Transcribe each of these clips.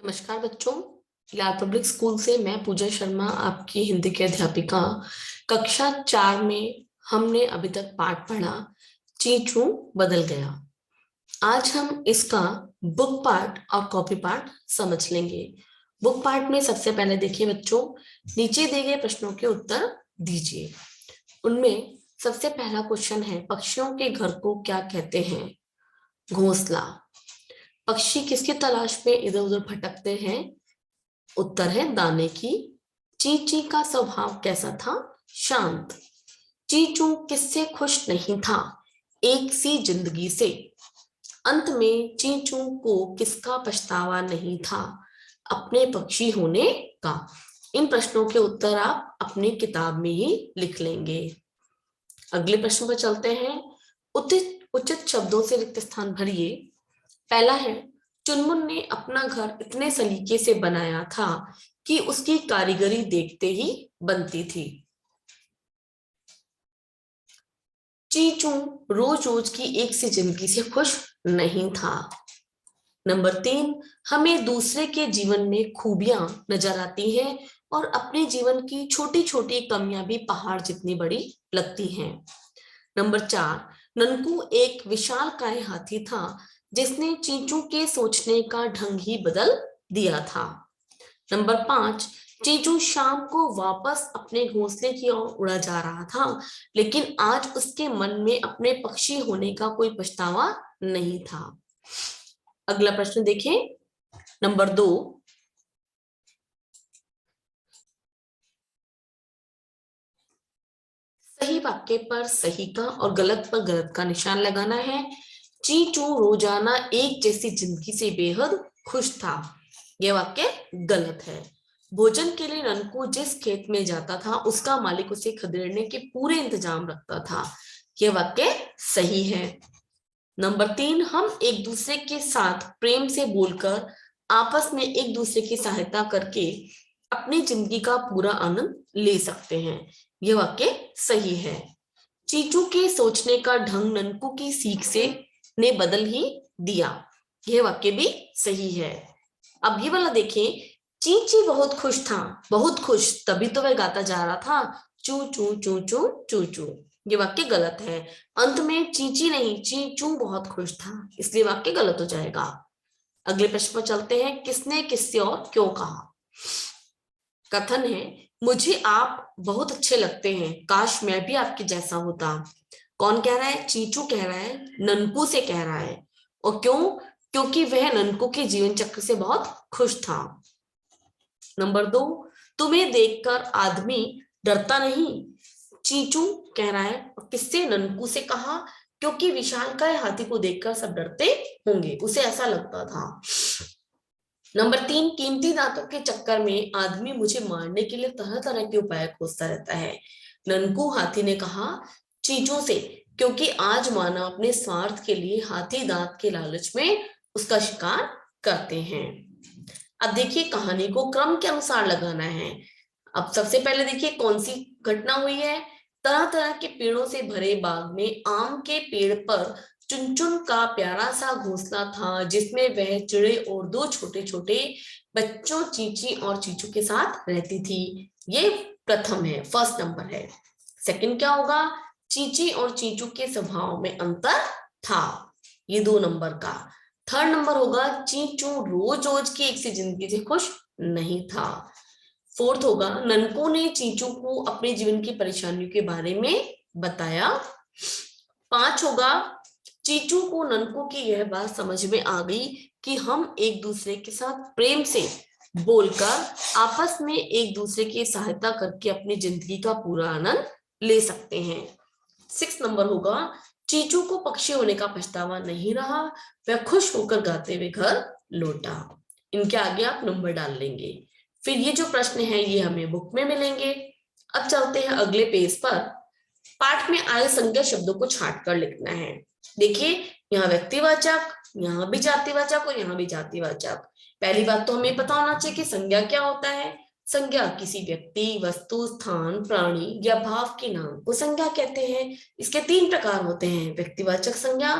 नमस्कार बच्चों। लाल public school से मैं पूजा शर्मा आपकी हिंदी की अध्यापिका। कक्षा 4 में हमने अभी तक पाठ पढ़ा चींचू बदल गया। आज हम इसका बुक पार्ट और कॉपी पार्ट समझ लेंगे। बुक पार्ट में सबसे पहले देखिए बच्चों, नीचे दिए गए प्रश्नों के उत्तर दीजिए। उनमें सबसे पहला क्वेश्चन है, पक्षियों के घर को क्या कहते हैं? घोंसला। पक्षी किसकी तलाश में इधर उधर भटकते हैं? उत्तर है दाने की। चींची का स्वभाव कैसा था? शांत। चींचू किससे खुश नहीं था? एक सी जिंदगी से। अंत में चींचू को किसका पछतावा नहीं था? अपने पक्षी होने का। इन प्रश्नों के उत्तर आप अपनी किताब में ही लिख लेंगे। अगले प्रश्न पर चलते हैं। उचित उचित शब्दों से रिक्त स्थान भरिए। पहला है, चुनमुन ने अपना घर इतने सलीके से बनाया था कि उसकी कारीगरी देखते ही बनती थी। चींचू रोज रोज की एक सी जिंदगी से खुश नहीं था। नंबर 3, हमें दूसरे के जीवन में खूबियां नजर आती हैं और अपने जीवन की छोटी छोटी कमियां भी पहाड़ जितनी बड़ी लगती हैं। नंबर 4, ननकू एक विशालकाय हाथी था जिसने चींचू के सोचने का ढंग ही बदल दिया था। नंबर 5, चींचू शाम को वापस अपने घोंसले की ओर उड़ा जा रहा था, लेकिन आज उसके मन में अपने पक्षी होने का कोई पछतावा नहीं था। अगला प्रश्न देखें, नंबर 2, सही वाक्य पर सही का और गलत पर गलत का निशान लगाना है। चींचू रोजाना एक जैसी जिंदगी से बेहद खुश था। यह वाक्य गलत है। भोजन के लिए ननकू जिस खेत में जाता था उसका मालिक उसे खदेड़ने के पूरे इंतजाम रखता था। यह वाक्य सही है। नंबर 3, हम एक दूसरे के साथ प्रेम से बोलकर आपस में एक दूसरे की सहायता करके अपनी जिंदगी का पूरा आनंद ले सकते हैं। यह वाक्य सही है। चींचू के सोचने का ढंग ननकू की सीख से ने बदल ही दिया। यह वाक्य भी सही है। अब ये वाला देखें, चींची बहुत खुश था, बहुत खुश, तभी तो वह गाता जा रहा था चू चू चू चू चू चू। ये वाक्य गलत है। अंत में चींची नहीं चींचू बहुत खुश था, इसलिए वाक्य गलत हो जाएगा। अगले प्रश्न पर चलते हैं, किसने किससे और क्यों कहा? कथन है, मुझे आप बहुत अच्छे लगते हैं, काश मैं भी आपके जैसा होता। कौन कह रहा है? चींचू कह रहा है, ननकू से कह रहा है। और क्यों? क्योंकि वह ननकू के जीवन चक्र से बहुत खुश था। नंबर 2, तुम्हें देखकर आदमी डरता नहीं, चींचू कह रहा है। और किससे? ननकू से कहा, क्योंकि विशालकाय हाथी को देखकर सब डरते होंगे, उसे ऐसा लगता था। नंबर 3, कीमती दांतों के चक्कर में आदमी मुझे मारने के लिए तरह तरह के उपाय खोजता रहता है। ननकू हाथी ने कहा चींचू से, क्योंकि आज मानव अपने स्वार्थ के लिए हाथी दांत के लालच में उसका शिकार करते हैं। अब देखिए, कहानी को क्रम के अनुसार लगाना है। अब सबसे पहले देखिए कौन सी घटना हुई है। तरह तरह के पेड़ों से भरे बाग में आम के पेड़ पर चुनचुन का प्यारा सा घोंसला था, जिसमें वह चिड़े और दो छोटे छोटे बच्चों चींची और चींचू के साथ रहती थी। ये प्रथम है, फर्स्ट नंबर है। सेकंड क्या होगा? चींची और चींचू के स्वभाव में अंतर था, ये 2 नंबर का। थर्ड नंबर होगा, चींचू रोज रोज की एक सी जिंदगी से खुश नहीं था। फोर्थ होगा, ननकू ने चींचू को अपने जीवन की परेशानियों के बारे में बताया। 5 होगा, चींचू को ननकू की यह बात समझ में आ गई कि हम एक दूसरे के साथ प्रेम से बोलकर आपस में एक दूसरे की सहायता करके अपनी जिंदगी का पूरा आनंद ले सकते हैं। 6 नंबर होगा, चींचू को पक्षी होने का पछतावा नहीं रहा, वह खुश होकर गाते हुए घर लौटा। इनके आगे आप नंबर डाल लेंगे। फिर ये जो प्रश्न है ये हमें बुक में मिलेंगे। अब चलते हैं अगले पेज पर। पाठ में आए संज्ञा शब्दों को छांट कर लिखना है। देखिए, यहाँ व्यक्तिवाचक, यहाँ भी जातिवाचक और यहाँ भी जातिवाचक। पहली बात तो हमें पता होना चाहिए कि संज्ञा क्या होता है। संज्ञा किसी व्यक्ति, वस्तु, स्थान, प्राणी या भाव के नाम को संज्ञा कहते हैं। इसके 3 प्रकार होते हैं। व्यक्तिवाचक संज्ञा,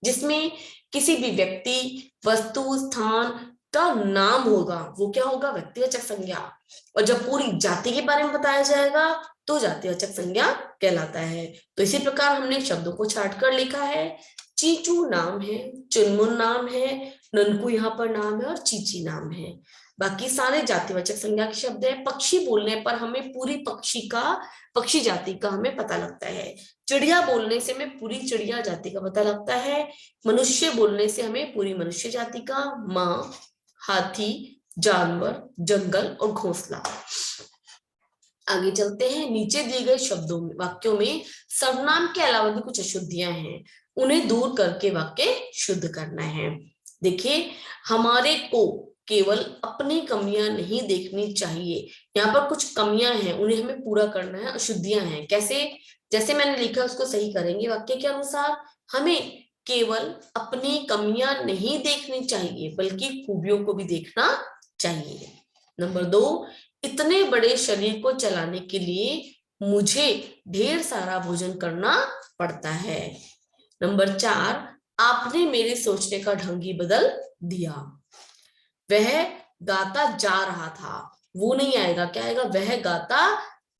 जिसमें किसी भी व्यक्ति, वस्तु, स्थान का नाम होगा वो क्या होगा, व्यक्तिवाचक संज्ञा। और जब पूरी जाति के बारे में बताया जाएगा तो जातिवाचक संज्ञा कहलाता है। तो इसी प्रकार हमने शब्दों को छाट कर लिखा है। चीचू नाम है, चुनमुन नाम है, ननकू यहाँ पर नाम है और चीची नाम है। बाकी सारे जातिवाचक संज्ञा के शब्द है। पक्षी बोलने पर हमें पूरी पक्षी जाति का हमें पता लगता है। चिड़िया बोलने से हमें पूरी चिड़िया जाति का पता लगता है। मनुष्य बोलने से हमें पूरी मनुष्य जाति का, माँ, हाथी, जानवर, जंगल और घोंसला। आगे चलते हैं। नीचे दिए गए शब्दों में, वाक्यों में सर्वनाम के अलावा भी कुछ अशुद्धियां हैं, उन्हें दूर करके वाक्य शुद्ध करना है। देखिए, हमारे को केवल अपनी कमियां नहीं देखनी चाहिए। यहाँ पर कुछ कमियां हैं, उन्हें हमें पूरा करना है, अशुद्धियां हैं। कैसे? जैसे मैंने लिखा उसको सही करेंगे वाक्य के अनुसार। हमें केवल अपनी कमियां नहीं देखनी चाहिए बल्कि खूबियों को भी देखना चाहिए। नंबर 2, इतने बड़े शरीर को चलाने के लिए मुझे ढेर सारा भोजन करना पड़ता है। नंबर 4, आपने मेरे सोचने का ढंग ही बदल दिया। वह गाता जा रहा था, वो नहीं आएगा, क्या आएगा, वह गाता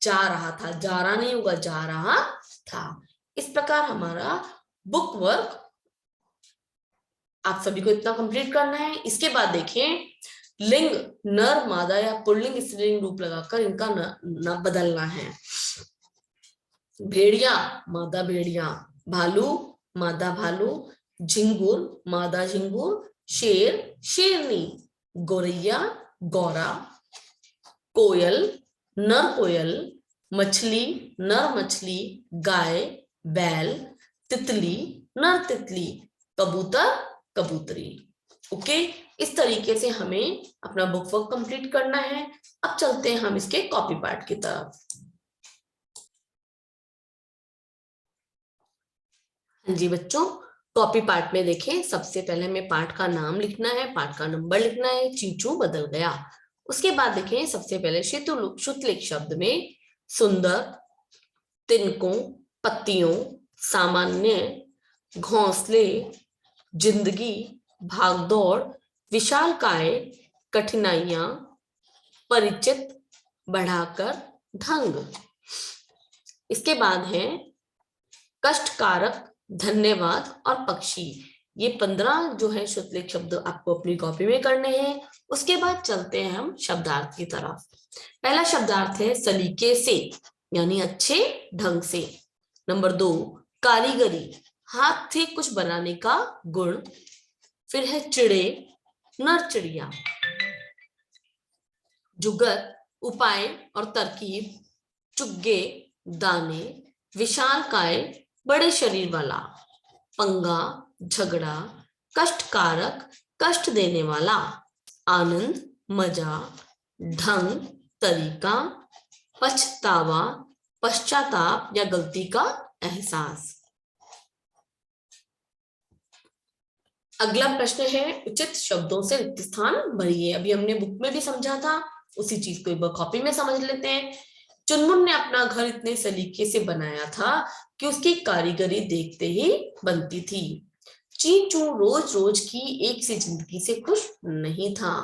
जा रहा था, जा रहा नहीं होगा, जा रहा था। इस प्रकार हमारा बुक वर्क आप सभी को इतना कंप्लीट करना है। इसके बाद देखें, लिंग नर मादा या पुल्लिंग स्त्रीलिंग रूप लगाकर इनका न बदलना है। भेड़िया मादा भेड़िया, भालू मादा भालू, झिंगुर मादा झिंगुर, शेर शेरनी, गोरैया गौरा, कोयल नर कोयल, मछली नर मछली, गाय बैल, तितली नर तितली, कबूतर कबूतरी। ओके, इस तरीके से हमें अपना बुक वर्क कंप्लीट करना है। अब चलते हैं हम इसके कॉपी पार्ट की तरफ। हाँ जी बच्चों, कॉपी पार्ट में देखें, सबसे पहले हमें पार्ट का नाम लिखना है, पार्ट का नंबर लिखना है, चींचू बदल गया। उसके बाद देखें, सबसे पहले श्रुतलेख शब्द में सुंदर, तिनकों, पत्तियों, सामान्य, घोंसले, जिंदगी, भागदौड़, विशालकाय, कठिनाइयां, परिचित, बढ़ाकर, ढंग। इसके बाद है कष्टकारक, धन्यवाद और पक्षी। ये 15 जो है श्रुतलेख शब्द आपको अपनी कॉपी में करने हैं। उसके बाद चलते हैं हम शब्दार्थ की तरफ। पहला शब्दार्थ है सलीके से, यानी अच्छे ढंग से। नंबर 2, कारीगरी, हाथ से कुछ बनाने का गुण। फिर है चिड़े, नर चिड़िया। जुगत, उपाय और तरकीब। चुग्गे, दाने। विशालकाय, बड़े शरीर वाला। पंगा, झगड़ा। कष्टकारक, कष्ट देने वाला। आनंद, मजा। ढंग, तरीका। पछतावा, पश्चाताप या गलती का एहसास। अगला प्रश्न है उचित शब्दों से रिक्त स्थान भरिए। अभी हमने बुक में भी समझा था, उसी चीज को एक बार कॉपी में समझ लेते हैं। चुनमुन ने अपना घर इतने सलीके से बनाया था कि उसकी कारीगरी देखते ही बनती थी। चींचू रोज रोज की एक सी जिंदगी से खुश नहीं था।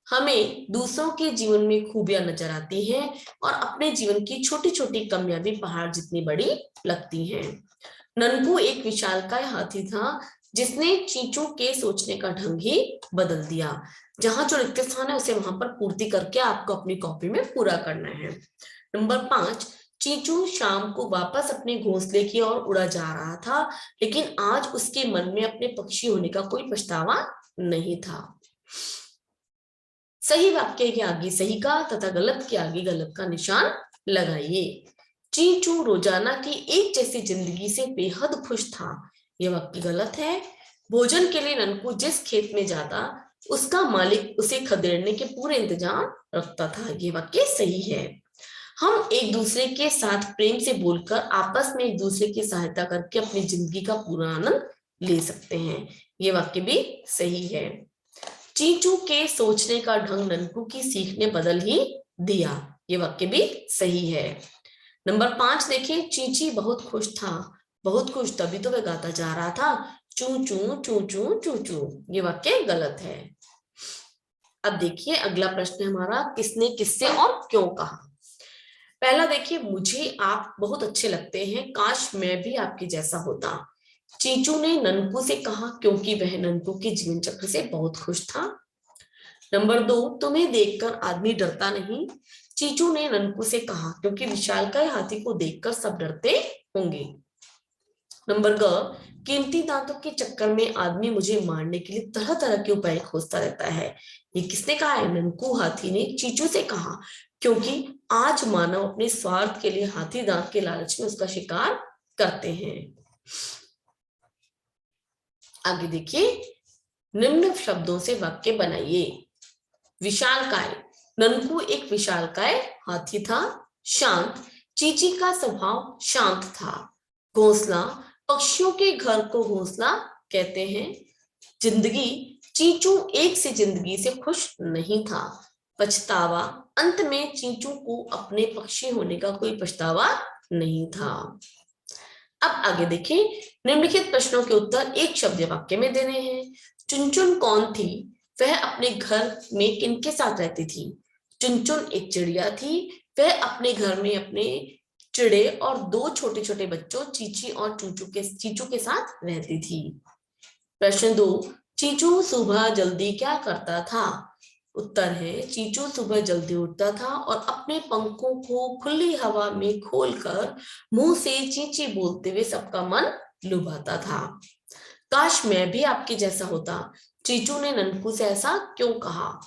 हमें दूसरों के जीवन में खूबियां नजर आती हैं और अपने जीवन की छोटी छोटी कमियां भी पहाड़ जितनी बड़ी लगती हैं। ननकू एक विशालकाय हाथी था जिसने चींचू के सोचने का ढंग ही बदल दिया। जहां जो रिक्त स्थान है उसे वहां पर पूर्ति करके आपको अपनी कॉपी में पूरा करना है। नंबर 5, चींचू शाम को वापस अपने घोंसले की ओर उड़ा जा रहा था, लेकिन आज उसके मन में अपने पक्षी होने का कोई पछतावा नहीं था। सही वाक्य के आगे सही का तथा गलत के आगे गलत का निशान लगाइए। चींचू रोजाना की एक जैसी जिंदगी से बेहद खुश था। यह वाक्य गलत है। भोजन के लिए ननकू जिस खेत में जाता उसका मालिक उसे खदेड़ने के पूरे इंतजाम रखता था। यह वाक्य सही है। हम एक दूसरे के साथ प्रेम से बोलकर आपस में एक दूसरे की सहायता करके अपनी जिंदगी का पूरा आनंद ले सकते हैं। ये वाक्य भी सही है। चींचू के सोचने का ढंग ननकू की सीख ने बदल ही दिया। ये वाक्य भी सही है। नंबर 5 देखिए, चींची बहुत खुश था, बहुत खुश तभी तो वह गाता जा रहा था, चू चू चू चू चू चू। ये वाक्य गलत है। अब देखिए अगला प्रश्न हमारा, किसने किससे और क्यों कहा। पहला देखिए, मुझे आप बहुत अच्छे लगते हैं, काश मैं भी आपके जैसा होता। चीचू ने ननकू से कहा क्योंकि वह ननकू के जीवन चक्र से बहुत खुश था। नंबर 2, तुम्हें देखकर आदमी डरता नहीं। चीचू ने ननकू से कहा क्योंकि विशालकाय हाथी को देखकर सब डरते होंगे। नंबर ग, कीमती दांतों के चक्कर में आदमी मुझे मारने के लिए तरह तरह के उपाय खोजता रहता है। ये किसने कहा है? ननकू हाथी ने चीचू से कहा क्योंकि आज मानव अपने स्वार्थ के लिए हाथी दांत के लालच में उसका शिकार करते हैं। आगे देखिए, निम्न शब्दों से वाक्य बनाइए। विशालकाय, ननकू एक विशालकाय हाथी था। शांत, चीची का स्वभाव शांत था। घोंसला, पक्षियों के घर को घोंसला कहते हैं। जिंदगी, चीचू एक से जिंदगी से खुश नहीं था। पछतावा, अंत में चीचू को अपने पक्षी होने का कोई पछतावा नहीं था। अब आगे देखिए, निम्नलिखित प्रश्नों के उत्तर एक शब्द वाक्य में देने हैं। चुनचुन कौन थी? वह अपने घर में किनके साथ रहती थी? चुनचुन एक चिड़िया थी। वह अपने घर में अपने चिड़े और 2 छोटे छोटे बच्चों चीची और चीचू के साथ रहती थी। प्रश्न 2, चीचू सुबह जल्दी क्या करता था? उत्तर है, चीचू सुबह जल्दी उठता था और अपने पंखों को खुली हवा में खोलकर मुंह से चींची बोलते हुए सबका मन लुभाता था। काश मैं भी आपके जैसा होता। चीचू ने ननकू से ऐसा क्यों कहा?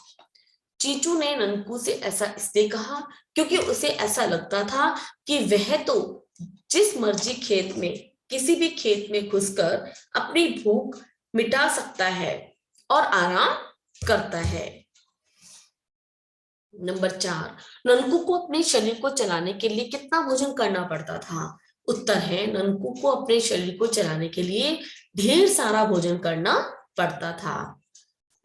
चीचू ने ननकू से ऐसा इसलिए कहा क्योंकि उसे ऐसा लगता था कि वह तो जिस मर्जी खेत में, किसी भी खेत में घुसकर अपनी भूख मिटा सकता है और आराम करता है। नंबर 4, ननकू को अपने शरीर को चलाने के लिए कितना भोजन करना पड़ता था? उत्तर है, ननकू को अपने शरीर को चलाने के लिए ढेर सारा भोजन करना पड़ता था।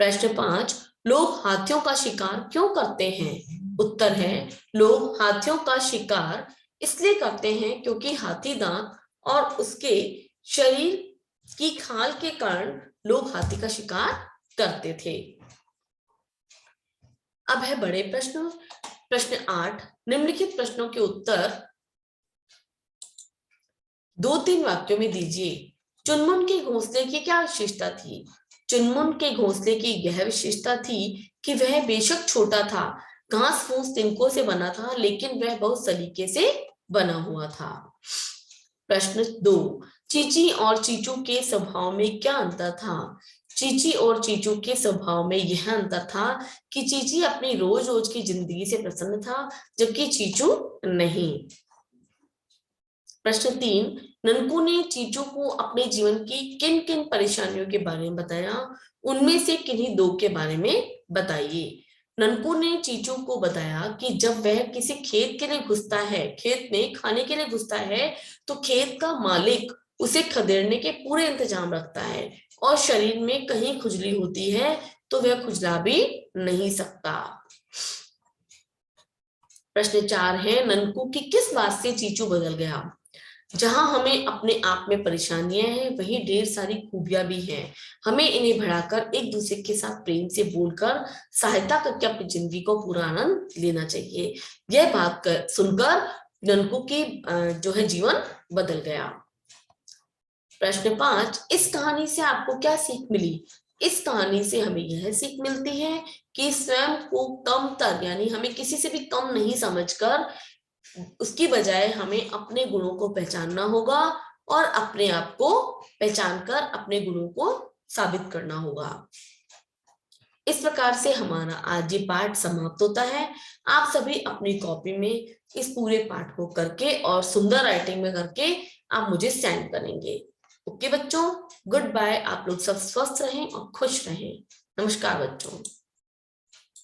प्रश्न 5, लोग हाथियों का शिकार क्यों करते हैं? उत्तर है, लोग हाथियों का शिकार इसलिए करते हैं क्योंकि हाथी दांत और उसके शरीर की खाल के कारण लोग हाथी का शिकार करते थे। अब है बड़े प्रश्न। प्रश्न 8, निम्नलिखित प्रश्नों के उत्तर 2-3 वाक्यों में दीजिए। चुनमुन के घोंसले की क्या विशेषता थी? चुनमुन के घोंसले की यह विशेषता थी कि वह बेशक छोटा था, घास फूस तिनकों से बना था, लेकिन वह बहुत सलीके से बना हुआ था। प्रश्न 2, चीची और चीचू के स्वभाव में क्या अंतर था? चीची और चीचू के स्वभाव में यह अंतर था कि चीची अपनी रोज रोज की जिंदगी से प्रसन्न था, जबकि चीचू नहीं। प्रश्न 3, ननकू ने चीचू को अपने जीवन की किन किन परेशानियों के बारे में बताया? उनमें से किन्हीं 2 के बारे में बताइए। ननकू ने चीचू को बताया कि जब वह किसी खेत के लिए घुसता है, खेत में खाने के लिए घुसता है, तो खेत का मालिक उसे खदेड़ने के पूरे इंतजाम रखता है और शरीर में कहीं खुजली होती है तो वह खुजला भी नहीं सकता। प्रश्न 4 है, ननकू की किस बात से चीचू बदल गया? जहां हमें अपने आप में परेशानियां हैं, वहीं ढेर सारी खूबियां भी हैं। हमें इन्हें बढ़ाकर एक दूसरे के साथ प्रेम से बोलकर सहायता करके अपनी जिंदगी को पूरा आनंद लेना चाहिए। यह बात सुनकर ननकू की जो है जीवन बदल गया। प्रश्न 5, इस कहानी से आपको क्या सीख मिली? इस कहानी से हमें यह सीख मिलती है कि स्वयं को कमतर, यानी हमें किसी से भी कम नहीं समझकर उसकी बजाय हमें अपने गुणों को पहचानना होगा और अपने आप को पहचानकर अपने गुणों को साबित करना होगा। इस प्रकार से हमारा आज ये पाठ समाप्त होता है। आप सभी अपनी कॉपी में इस पूरे पाठ को करके और सुंदर राइटिंग में करके आप मुझे सेंड करेंगे। ओके बच्चों, गुड बाय। आप लोग सब स्वस्थ रहें और खुश रहें। नमस्कार बच्चों।